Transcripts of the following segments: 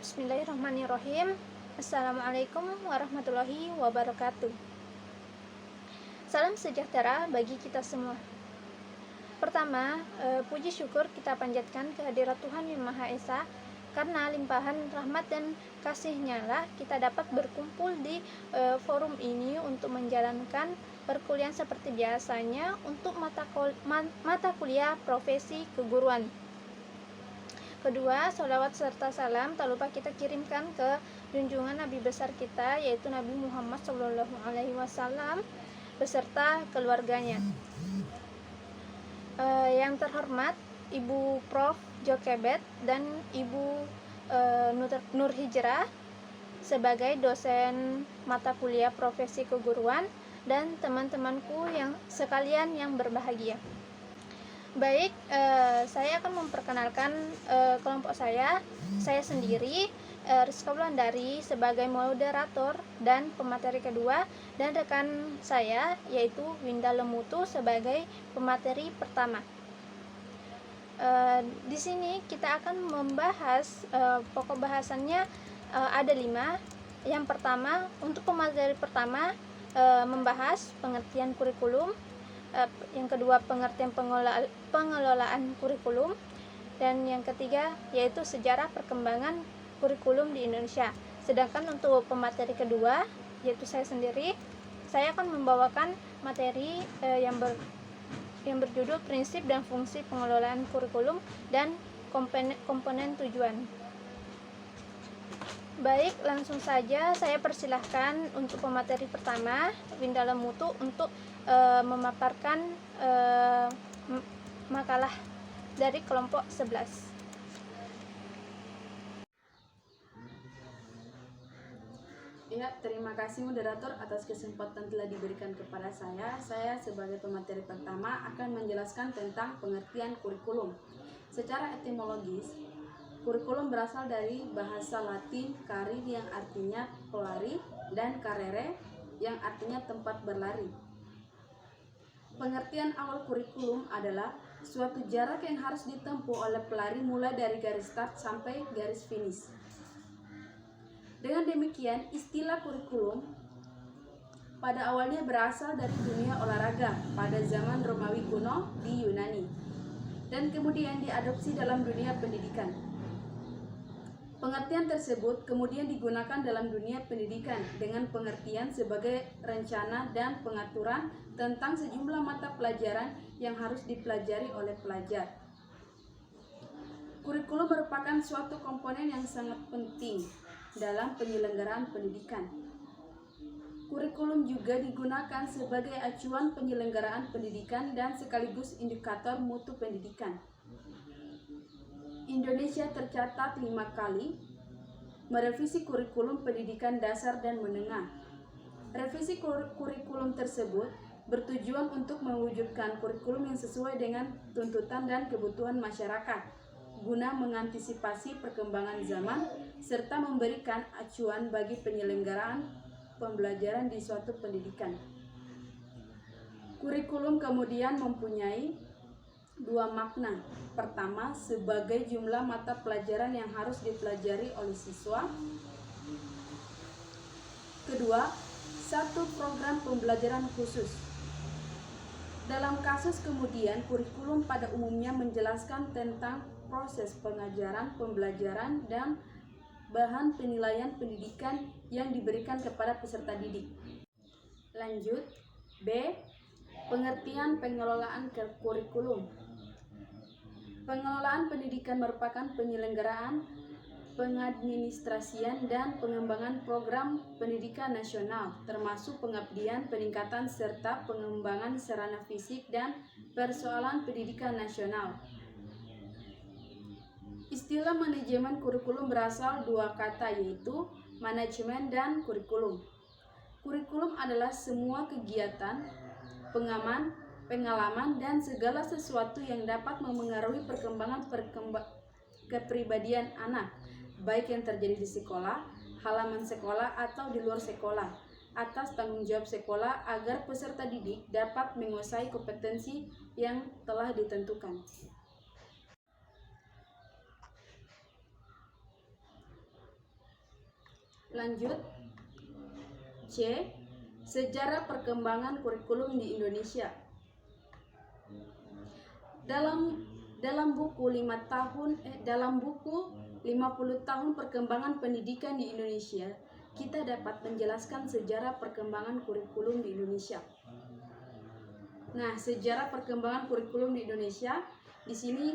Bismillahirrahmanirrahim. Assalamualaikum warahmatullahi wabarakatuh. Salam sejahtera bagi kita semua. Pertama, puji syukur kita panjatkan kehadirat Tuhan Yang Maha Esa, karena limpahan rahmat dan kasih-Nya lah kita dapat berkumpul di forum ini untuk menjalankan perkuliahan seperti biasanya untuk mata kuliah profesi keguruan. Kedua, sholawat serta salam tak lupa kita kirimkan ke junjungan Nabi besar kita, yaitu Nabi Muhammad SAW beserta keluarganya. Yang terhormat Ibu Prof. Jokebet dan Ibu Nur Hijrah sebagai dosen mata kuliah profesi keguruan, dan teman-temanku yang sekalian yang berbahagia. Baik, saya akan memperkenalkan kelompok saya sendiri, Rizka Wulandari sebagai moderator dan pemateri kedua, dan rekan saya yaitu Winda Lemutu sebagai pemateri pertama. Di sini kita akan membahas pokok bahasannya ada 5. Yang pertama, untuk pemateri pertama membahas pengertian kurikulum. Yang kedua, pengertian pengelolaan kurikulum, dan yang ketiga yaitu sejarah perkembangan kurikulum di Indonesia. Sedangkan untuk pemateri kedua, yaitu saya sendiri, saya akan membawakan materi yang berjudul prinsip dan fungsi pengelolaan kurikulum dan komponen tujuan. Baik, langsung saja saya persilahkan untuk pemateri pertama, Winda Lemutu, untuk memaparkan makalah dari kelompok 11. Terima kasih moderator atas kesempatan telah diberikan kepada saya. Saya sebagai pemateri pertama akan menjelaskan tentang pengertian kurikulum. Secara etimologis, kurikulum berasal dari bahasa Latin carir yang artinya pelari dan carere yang artinya tempat berlari. Pengertian awal kurikulum adalah suatu jarak yang harus ditempuh oleh pelari mulai dari garis start sampai garis finish. Dengan demikian, istilah kurikulum pada awalnya berasal dari dunia olahraga pada zaman Romawi kuno di Yunani, dan kemudian diadopsi dalam dunia pendidikan. Pengertian tersebut kemudian digunakan dalam dunia pendidikan dengan pengertian sebagai rencana dan pengaturan tentang sejumlah mata pelajaran yang harus dipelajari oleh pelajar. Kurikulum merupakan suatu komponen yang sangat penting dalam penyelenggaraan pendidikan. Kurikulum juga digunakan sebagai acuan penyelenggaraan pendidikan dan sekaligus indikator mutu pendidikan. Indonesia tercatat 5 kali merevisi kurikulum pendidikan dasar dan menengah. Revisi kurikulum tersebut bertujuan untuk mewujudkan kurikulum yang sesuai dengan tuntutan dan kebutuhan masyarakat, guna mengantisipasi perkembangan zaman serta memberikan acuan bagi penyelenggaraan pembelajaran di suatu pendidikan. Kurikulum kemudian mempunyai 2 makna. Pertama, sebagai jumlah mata pelajaran yang harus dipelajari oleh siswa. Kedua, satu program pembelajaran khusus. Dalam kasus kemudian, kurikulum pada umumnya menjelaskan tentang proses pengajaran, pembelajaran, dan bahan penilaian pendidikan yang diberikan kepada peserta didik. Lanjut, B. Pengertian pengelolaan kurikulum. Pengelolaan pendidikan merupakan penyelenggaraan, pengadministrasian, dan pengembangan program pendidikan nasional, termasuk pengabdian, peningkatan, serta pengembangan sarana fisik dan persoalan pendidikan nasional. Istilah manajemen kurikulum berasal 2 kata, yaitu manajemen dan kurikulum. Kurikulum adalah semua kegiatan, pengalaman, dan segala sesuatu yang dapat memengaruhi perkembangan kepribadian anak, baik yang terjadi di sekolah, halaman sekolah, atau di luar sekolah, atas tanggung jawab sekolah agar peserta didik dapat menguasai kompetensi yang telah ditentukan. Lanjut, C. Sejarah perkembangan kurikulum di Indonesia. Dalam buku 50 tahun perkembangan pendidikan di Indonesia, kita dapat menjelaskan sejarah perkembangan kurikulum di Indonesia. Nah, sejarah perkembangan kurikulum di Indonesia di sini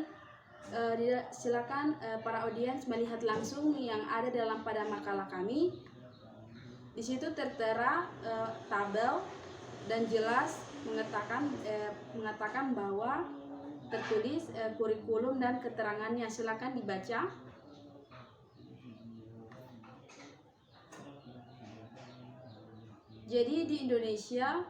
silakan para audiens melihat langsung yang ada pada makalah kami. Di situ tertera tabel dan jelas mengatakan bahwa tertulis kurikulum dan keterangannya. Silakan dibaca. Jadi di Indonesia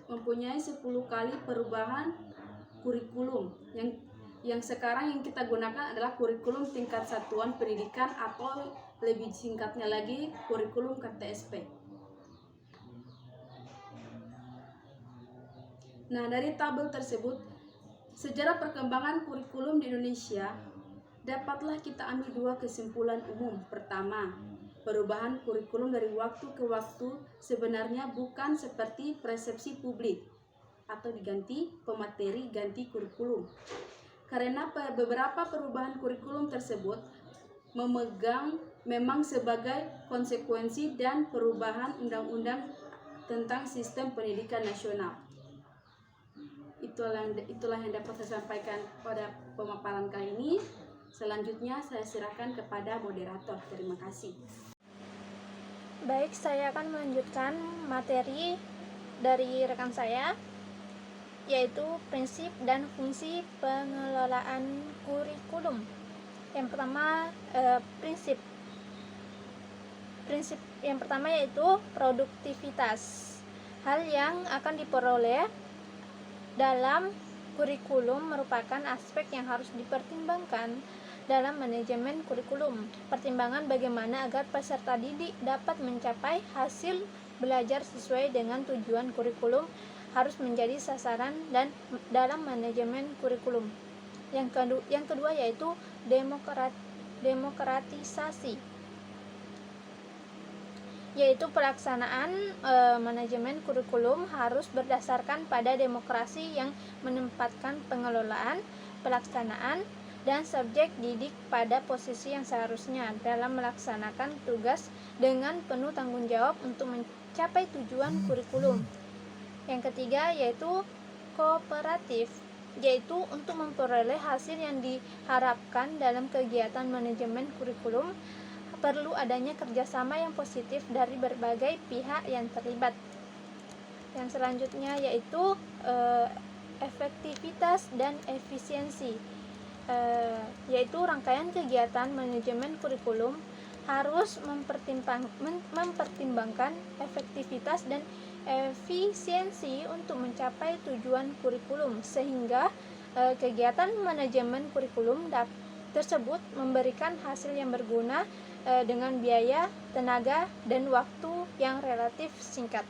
mempunyai 10 kali perubahan kurikulum. Yang sekarang yang kita gunakan adalah kurikulum tingkat satuan pendidikan atau lebih singkatnya lagi kurikulum KTSP. Nah, dari tabel tersebut, sejarah perkembangan kurikulum di Indonesia dapatlah kita ambil dua kesimpulan umum. Pertama, perubahan kurikulum dari waktu ke waktu sebenarnya bukan seperti persepsi publik atau diganti pemateri ganti kurikulum. Karena beberapa perubahan kurikulum tersebut memang sebagai konsekuensi dan perubahan undang-undang tentang sistem pendidikan nasional. Itulah yang dapat saya sampaikan pada pemaparan kali ini. Selanjutnya saya serahkan kepada moderator. Terima kasih. Baik, saya akan melanjutkan materi dari rekan saya, yaitu prinsip dan fungsi pengelolaan kurikulum. Yang pertama, prinsip yang pertama yaitu produktivitas. Hal yang akan diperoleh dalam kurikulum merupakan aspek yang harus dipertimbangkan dalam manajemen kurikulum. Pertimbangan bagaimana agar peserta didik dapat mencapai hasil belajar sesuai dengan tujuan kurikulum harus menjadi sasaran dan dalam manajemen kurikulum. Yang kedua yaitu demokratisasi, yaitu pelaksanaan manajemen kurikulum harus berdasarkan pada demokrasi yang menempatkan pengelolaan, pelaksanaan, dan subjek didik pada posisi yang seharusnya dalam melaksanakan tugas dengan penuh tanggung jawab untuk mencapai tujuan kurikulum. Yang ketiga yaitu kooperatif, yaitu untuk memperoleh hasil yang diharapkan dalam kegiatan manajemen kurikulum perlu adanya kerjasama yang positif dari berbagai pihak yang terlibat. Yang selanjutnya yaitu efektivitas dan efisiensi, yaitu rangkaian kegiatan manajemen kurikulum harus mempertimbangkan efektivitas dan efisiensi untuk mencapai tujuan kurikulum, sehingga kegiatan manajemen kurikulum tersebut memberikan hasil yang berguna dengan biaya, tenaga, dan waktu yang relatif singkat.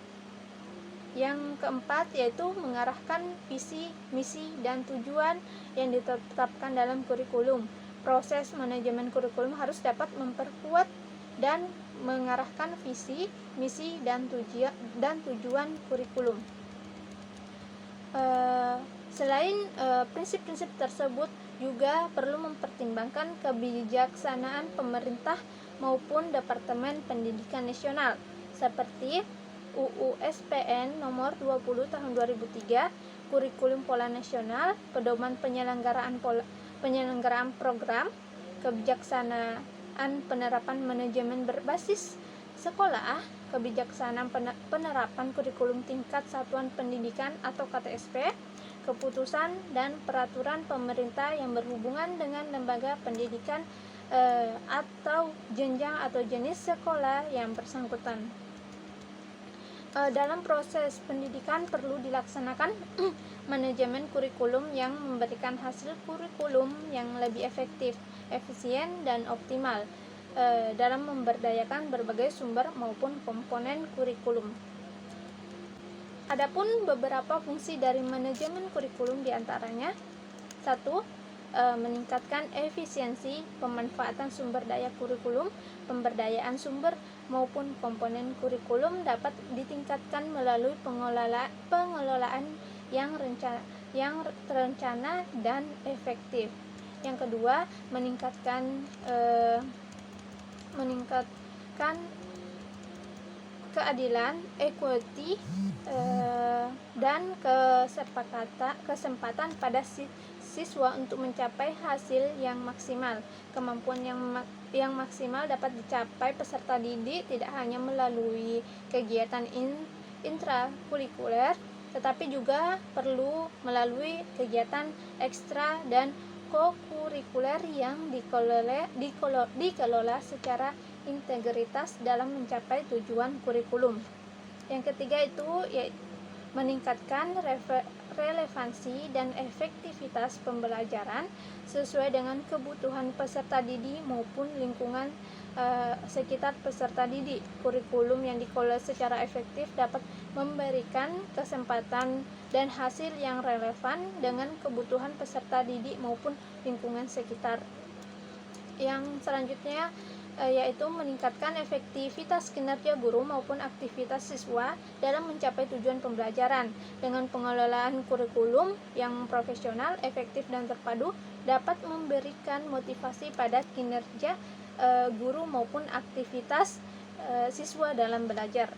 Yang keempat yaitu mengarahkan visi, misi, dan tujuan yang ditetapkan dalam kurikulum. Proses manajemen kurikulum harus dapat memperkuat dan mengarahkan visi, misi, dan tujuan kurikulum. Selain prinsip-prinsip tersebut juga perlu mempertimbangkan kebijaksanaan pemerintah maupun Departemen Pendidikan Nasional, seperti UU SPN nomor 20 tahun 2003, Kurikulum Pola Nasional, Pedoman Penyelenggaraan Program, Kebijaksanaan Penerapan Manajemen Berbasis Sekolah, Kebijaksanaan Penerapan Kurikulum Tingkat Satuan Pendidikan atau KTSP, keputusan dan peraturan pemerintah yang berhubungan dengan lembaga pendidikan atau jenjang atau jenis sekolah yang bersangkutan. Dalam proses pendidikan perlu dilaksanakan manajemen kurikulum yang memberikan hasil kurikulum yang lebih efektif, efisien, dan optimal dalam memberdayakan berbagai sumber maupun komponen kurikulum. Adapun beberapa fungsi dari manajemen kurikulum diantaranya: Satu, meningkatkan efisiensi pemanfaatan sumber daya kurikulum. Pemberdayaan sumber maupun komponen kurikulum dapat ditingkatkan melalui pengelolaan yang terencana dan efektif. Yang kedua, meningkatkan keadilan, equity, dan kesempatan pada siswa untuk mencapai hasil yang maksimal. Kemampuan yang maksimal dapat dicapai peserta didik tidak hanya melalui kegiatan intrakurikuler, tetapi juga perlu melalui kegiatan ekstra dan kokurikuler yang dikelola secara integritas dalam mencapai tujuan kurikulum. Yang ketiga itu meningkatkan relevansi dan efektivitas pembelajaran sesuai dengan kebutuhan peserta didik maupun lingkungan sekitar peserta didik. Kurikulum yang dikelola secara efektif dapat memberikan kesempatan dan hasil yang relevan dengan kebutuhan peserta didik maupun lingkungan sekitar. Yang selanjutnya yaitu meningkatkan efektivitas kinerja guru maupun aktivitas siswa dalam mencapai tujuan pembelajaran. Dengan pengelolaan kurikulum yang profesional, efektif, dan terpadu dapat memberikan motivasi pada kinerja guru maupun aktivitas siswa dalam belajar.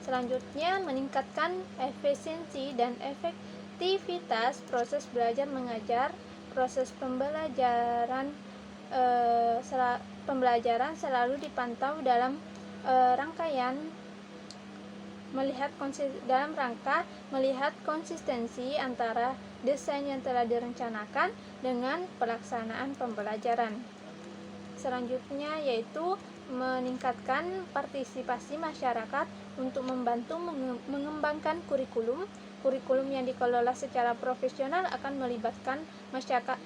Selanjutnya, meningkatkan efisiensi dan efektivitas proses belajar mengajar. Proses pembelajaran selalu dipantau dalam rangka melihat konsistensi antara desain yang telah direncanakan dengan pelaksanaan pembelajaran. Selanjutnya yaitu meningkatkan partisipasi masyarakat untuk membantu mengembangkan kurikulum. Kurikulum yang dikelola secara profesional akan melibatkan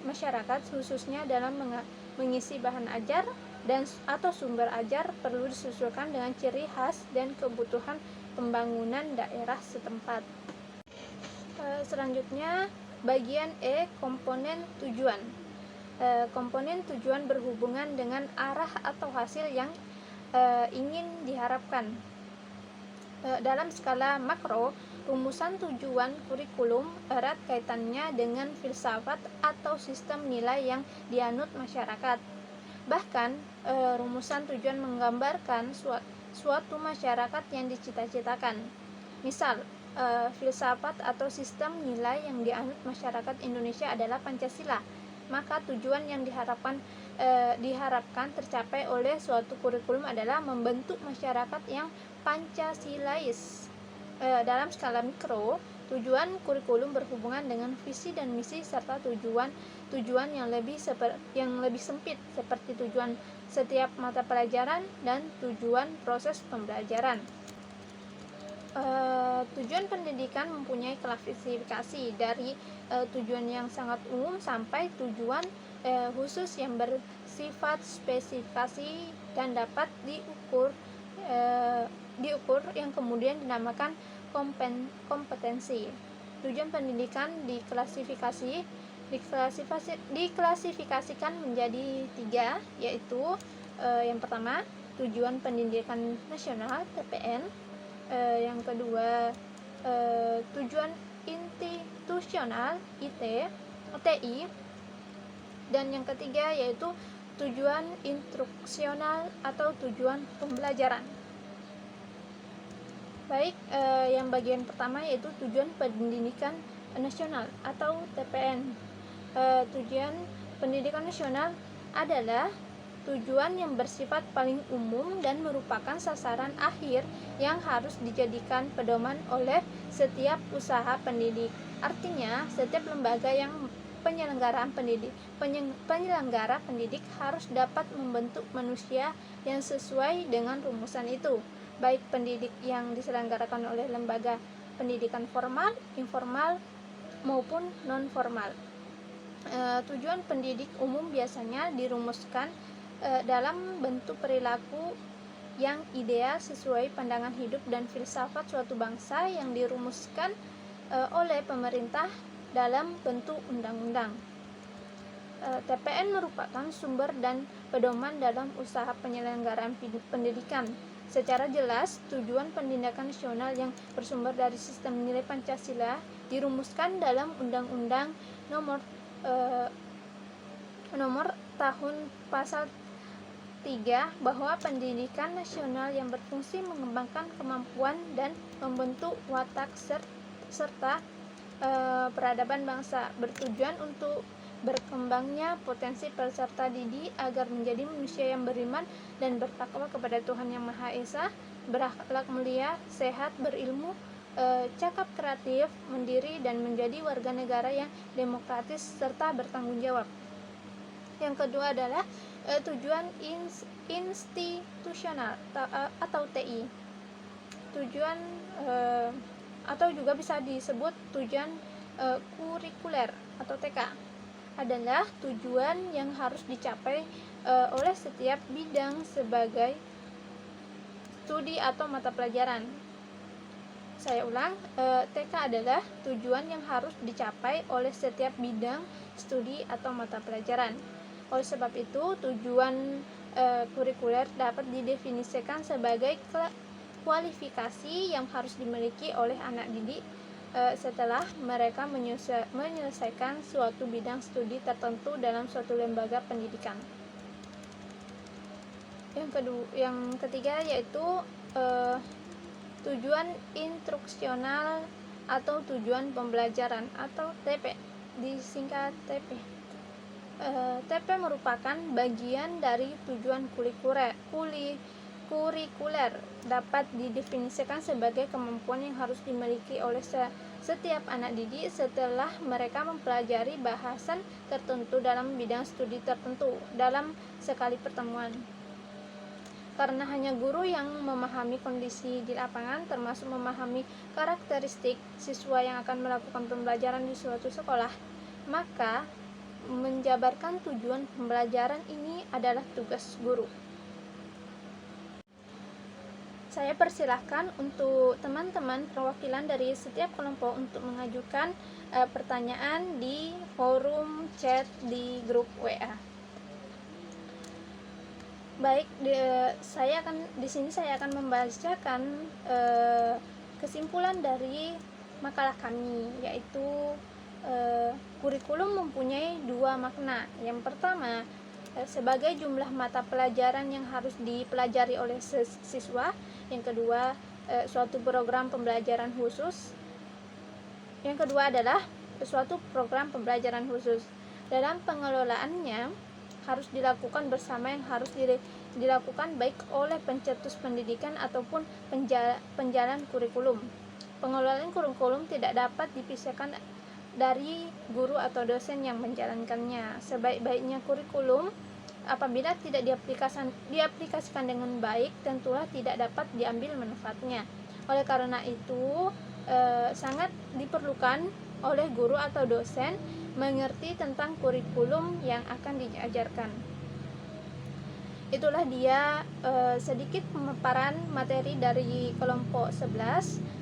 masyarakat khususnya dalam mengisi bahan ajar atau sumber ajar perlu disesuaikan dengan ciri khas dan kebutuhan pembangunan daerah setempat. Selanjutnya bagian E, komponen tujuan. Komponen tujuan berhubungan dengan arah atau hasil yang ingin diharapkan. Dalam skala makro, rumusan tujuan kurikulum erat kaitannya dengan filsafat atau sistem nilai yang dianut masyarakat. Bahkan, rumusan tujuan menggambarkan suatu masyarakat yang dicita-citakan. Misal, filsafat atau sistem nilai yang dianut masyarakat Indonesia adalah Pancasila. Maka tujuan yang diharapkan tercapai oleh suatu kurikulum adalah membentuk masyarakat yang Pancasilais. Dalam skala mikro, tujuan kurikulum berhubungan dengan visi dan misi serta tujuan yang lebih sempit seperti tujuan setiap mata pelajaran dan tujuan proses pembelajaran. Tujuan pendidikan mempunyai klasifikasi dari tujuan yang sangat umum sampai tujuan khusus yang bersifat spesifikasi dan dapat diukur yang kemudian dinamakan kompetensi. Tujuan pendidikan diklasifikasikan menjadi 3, yaitu yang pertama tujuan pendidikan nasional (TPN), yang kedua tujuan institusional (TI), dan yang ketiga yaitu tujuan instruksional atau tujuan pembelajaran. Baik, yang bagian pertama yaitu tujuan pendidikan nasional atau TPN. Tujuan pendidikan nasional adalah tujuan yang bersifat paling umum dan merupakan sasaran akhir yang harus dijadikan pedoman oleh setiap usaha pendidik. Artinya, setiap lembaga yang penyelenggara pendidik harus dapat membentuk manusia yang sesuai dengan rumusan itu, baik pendidik yang diselenggarakan oleh lembaga pendidikan formal, informal, maupun non-formal. Tujuan pendidik umum biasanya dirumuskan dalam bentuk perilaku yang ideal sesuai pandangan hidup dan filsafat suatu bangsa yang dirumuskan oleh pemerintah dalam bentuk undang-undang. TPN merupakan sumber dan pedoman dalam usaha penyelenggaraan pendidikan. Secara jelas, tujuan pendidikan nasional yang bersumber dari sistem nilai Pancasila dirumuskan dalam Undang-Undang nomor tahun pasal 3 bahwa pendidikan nasional yang berfungsi mengembangkan kemampuan dan membentuk watak serta peradaban bangsa, bertujuan untuk berkembangnya potensi peserta didik agar menjadi manusia yang beriman dan bertakwa kepada Tuhan Yang Maha Esa, berakhlak mulia, sehat, berilmu, cakap kreatif, mandiri, dan menjadi warga negara yang demokratis serta bertanggung jawab. Yang kedua adalah tujuan institusional atau TI. Tujuan atau juga bisa disebut tujuan kurikuler atau TK adalah tujuan yang harus dicapai oleh setiap bidang sebagai studi atau mata pelajaran. Saya ulang, TK adalah tujuan yang harus dicapai oleh setiap bidang studi atau mata pelajaran. Oleh sebab itu, tujuan kurikuler dapat didefinisikan sebagai kualifikasi yang harus dimiliki oleh anak didik setelah mereka menyelesaikan suatu bidang studi tertentu dalam suatu lembaga pendidikan. Yang ketiga yaitu tujuan instruksional atau tujuan pembelajaran atau TP, disingkat TP. TP merupakan bagian dari tujuan kurikuler, dapat didefinisikan sebagai kemampuan yang harus dimiliki oleh setiap anak didik setelah mereka mempelajari bahasan tertentu dalam bidang studi tertentu dalam sekali pertemuan. Karena hanya guru yang memahami kondisi di lapangan, termasuk memahami karakteristik siswa yang akan melakukan pembelajaran di suatu sekolah, maka menjabarkan tujuan pembelajaran ini adalah tugas guru. Saya persilahkan untuk teman-teman perwakilan dari setiap kelompok untuk mengajukan pertanyaan di forum chat di grup WA. Baik, di sini saya akan membacakan kesimpulan dari makalah kami, yaitu kurikulum mempunyai dua makna. Yang pertama, sebagai jumlah mata pelajaran yang harus dipelajari oleh siswa. Yang kedua, suatu program pembelajaran khusus. Yang kedua adalah suatu program pembelajaran khusus. Dalam pengelolaannya harus dilakukan bersama, yang harus dilakukan baik oleh pencetus pendidikan ataupun penjalan kurikulum. Pengelolaan kurikulum tidak dapat dipisahkan dari guru atau dosen yang menjalankannya. Sebaik-baiknya kurikulum apabila tidak diaplikasikan dengan baik, tentulah tidak dapat diambil manfaatnya. Oleh karena itu, sangat diperlukan oleh guru atau dosen mengerti tentang kurikulum yang akan diajarkan. Itulah dia sedikit pemaparan materi dari kelompok 11.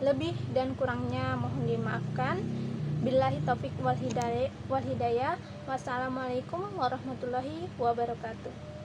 Lebih dan kurangnya mohon dimaafkan. Billahi taufik wal hidayah. Wassalamualaikum warahmatullahi wabarakatuh.